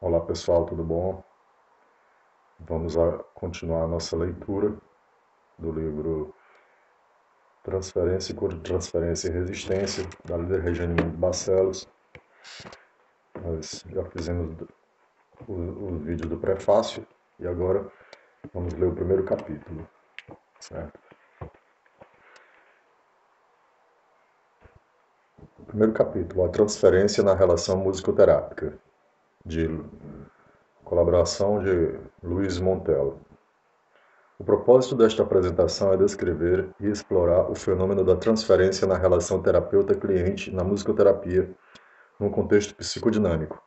Olá pessoal, tudo bom? Vamos continuar a nossa leitura do livro Transferência, Contra-Transferência e Resistência, da líder Regiane de Barcelos. Nós já fizemos o vídeo do prefácio e agora vamos ler o primeiro capítulo, certo? Primeiro capítulo, a transferência na relação musicoterápica, de colaboração de Luiz Montello. O propósito desta apresentação é descrever e explorar o fenômeno da transferência na relação terapeuta-cliente na musicoterapia, num contexto psicodinâmico.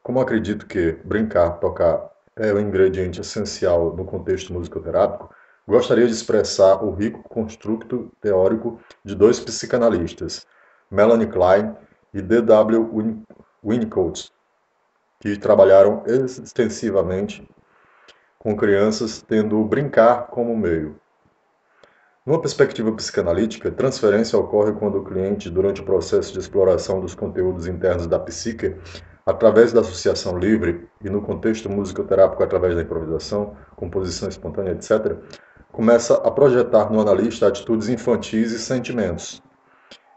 Como acredito que brincar, tocar é o ingrediente essencial no contexto musicoterápico, gostaria de expressar o rico construto teórico de dois psicanalistas, Melanie Klein e D.W. Winnicott, que trabalharam extensivamente com crianças, tendo o brincar como meio. Numa perspectiva psicanalítica, transferência ocorre quando o cliente, durante o processo de exploração dos conteúdos internos da psique, através da associação livre e no contexto musicoterápico através da improvisação, composição espontânea, etc., começa a projetar no analista atitudes infantis e sentimentos.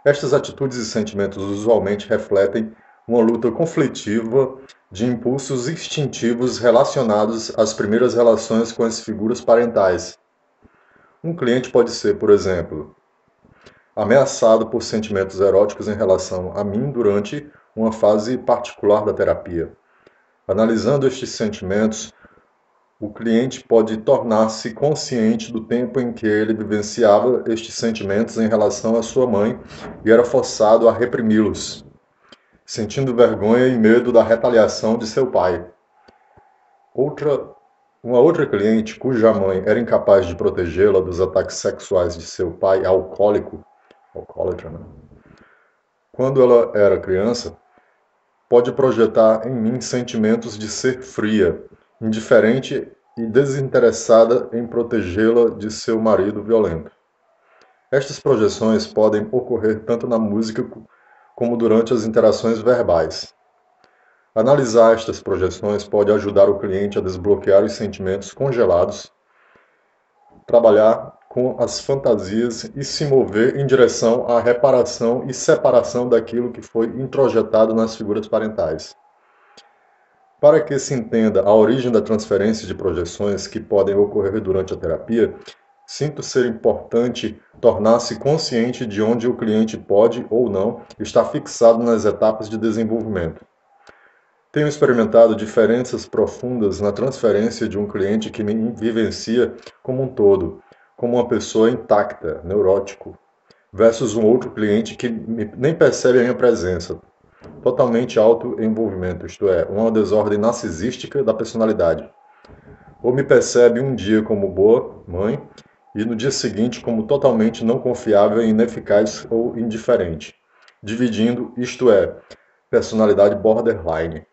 Estas atitudes e sentimentos usualmente refletem uma luta conflitiva de impulsos instintivos relacionados às primeiras relações com as figuras parentais. Um cliente pode ser, por exemplo, ameaçado por sentimentos eróticos em relação a mim durante uma fase particular da terapia. Analisando estes sentimentos, o cliente pode tornar-se consciente do tempo em que ele vivenciava estes sentimentos em relação à sua mãe e era forçado a reprimi-los, sentindo vergonha e medo da retaliação de seu pai. Uma outra cliente, cuja mãe era incapaz de protegê-la dos ataques sexuais de seu pai alcoólatra, né? Quando ela era criança, pode projetar em mim sentimentos de ser fria, indiferente e desinteressada em protegê-la de seu marido violento. Estas projeções podem ocorrer tanto na música como durante as interações verbais. Analisar estas projeções pode ajudar o cliente a desbloquear os sentimentos congelados, trabalhar com as fantasias e se mover em direção à reparação e separação daquilo que foi introjetado nas figuras parentais. Para que se entenda a origem da transferência de projeções que podem ocorrer durante a terapia, sinto ser importante tornar-se consciente de onde o cliente pode ou não estar fixado nas etapas de desenvolvimento. Tenho experimentado diferenças profundas na transferência de um cliente que me vivencia como um todo, como uma pessoa intacta, neurótico, versus um outro cliente que nem percebe a minha presença, totalmente autoenvolvimento, isto é, uma desordem narcisística da personalidade. Ou me percebe um dia como boa mãe e no dia seguinte como totalmente não confiável, ineficaz ou indiferente, dividindo, isto é, personalidade borderline.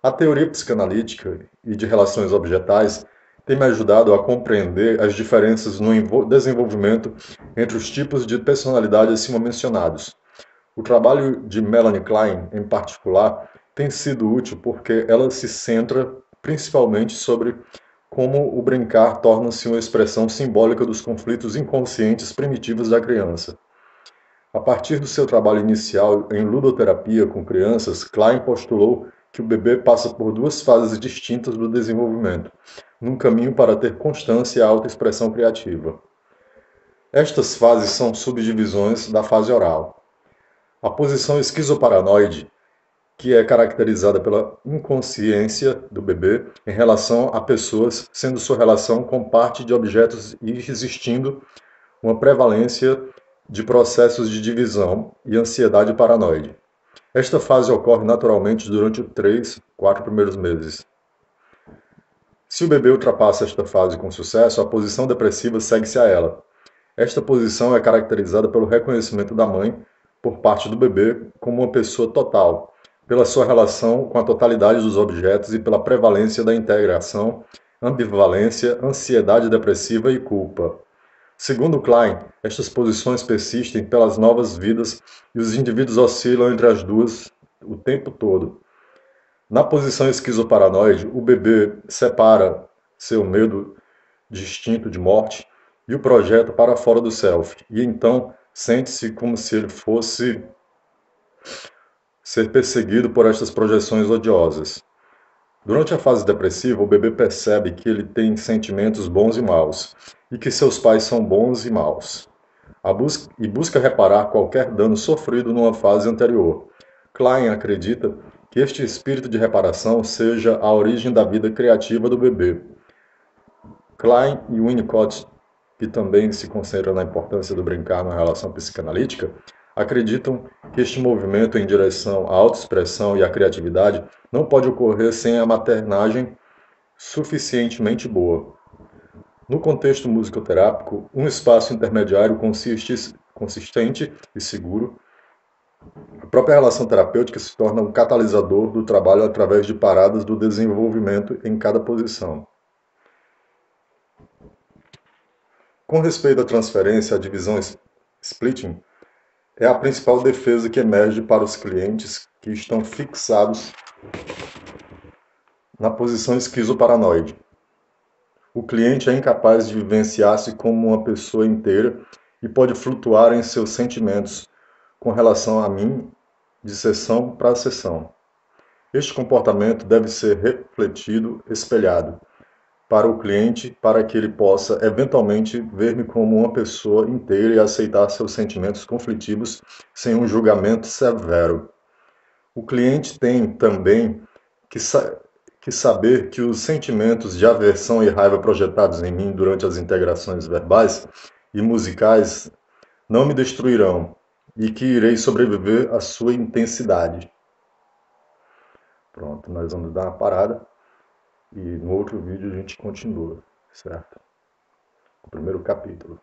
A teoria psicanalítica e de relações objetais tem me ajudado a compreender as diferenças no desenvolvimento entre os tipos de personalidade acima mencionados. O trabalho de Melanie Klein, em particular, tem sido útil porque ela se centra principalmente sobre como o brincar torna-se uma expressão simbólica dos conflitos inconscientes primitivos da criança. A partir do seu trabalho inicial em ludoterapia com crianças, Klein postulou que o bebê passa por duas fases distintas do desenvolvimento, num caminho para ter constância e autoexpressão criativa. Estas fases são subdivisões da fase oral. A posição esquizoparanoide, que é caracterizada pela inconsciência do bebê em relação a pessoas, sendo sua relação com parte de objetos e existindo uma prevalência de processos de divisão e ansiedade paranoide. Esta fase ocorre naturalmente durante os 3, 4 primeiros meses. Se o bebê ultrapassa esta fase com sucesso, a posição depressiva segue-se a ela. Esta posição é caracterizada pelo reconhecimento da mãe por parte do bebê como uma pessoa total, pela sua relação com a totalidade dos objetos e pela prevalência da integração, ambivalência, ansiedade depressiva e culpa. Segundo Klein, estas posições persistem pelas novas vidas e os indivíduos oscilam entre as duas o tempo todo. Na posição esquizoparanoide, o bebê separa seu medo de instinto de morte e o projeta para fora do self, e então sente-se como se ele fosse ser perseguido por estas projeções odiosas. Durante a fase depressiva, o bebê percebe que ele tem sentimentos bons e maus, e que seus pais são bons e maus, e busca reparar qualquer dano sofrido numa fase anterior. Klein acredita que este espírito de reparação seja a origem da vida criativa do bebê. Klein e Winnicott, que também se concentra na importância do brincar na relação psicanalítica, acreditam que este movimento em direção à autoexpressão e à criatividade não pode ocorrer sem a maternagem suficientemente boa. No contexto musicoterápico, um espaço intermediário consistente e seguro, a própria relação terapêutica se torna um catalisador do trabalho através de paradas do desenvolvimento em cada posição. Com respeito à transferência, a divisão splitting é a principal defesa que emerge para os clientes que estão fixados na posição esquizoparanoide. O cliente é incapaz de vivenciar-se como uma pessoa inteira e pode flutuar em seus sentimentos com relação a mim de sessão para sessão. Este comportamento deve ser refletido, espelhado para o cliente, para que ele possa eventualmente ver-me como uma pessoa inteira e aceitar seus sentimentos conflitivos sem um julgamento severo. O cliente tem também que saber que os sentimentos de aversão e raiva projetados em mim durante as integrações verbais e musicais não me destruirão e que irei sobreviver à sua intensidade. Pronto, nós vamos dar uma parada e no outro vídeo a gente continua, certo? O primeiro capítulo.